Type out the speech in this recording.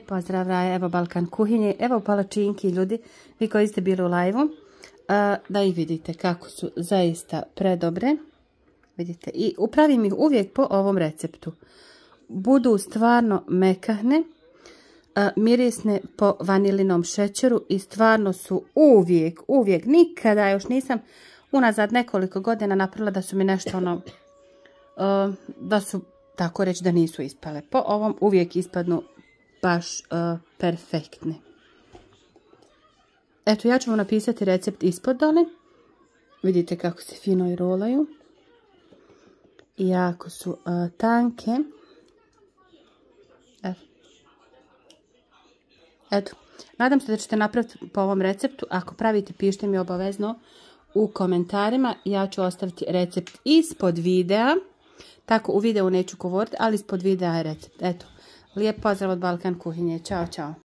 Pozdrav Raja, evo Balkan kuhinje, evo palačinki ljudi, vi koji ste bili u live-u, da ih vidite kako su zaista predobre, vidite, i upravim ih uvijek po ovom receptu. Budu stvarno mekahne, mirisne po vanilinom šećeru i stvarno su uvijek, nikada još nisam unazad nekoliko godina napravila da su mi nešto ono, da su, tako reći, da nisu ispale. Po ovom uvijek ispadnu baš perfektne. Eto, ja ću vam napisati recept ispod dole. Vidite kako se fino i rolaju. I jako su tanke. Eto, nadam se da ćete napraviti po ovom receptu. Ako pravite, pišite mi obavezno u komentarima. Ja ću ostaviti recept ispod videa. Tako, u videu neću govoriti, ali ispod videa je recept. Eto, lijep pozdrav od Balkan kuhinje. Ćao, čao.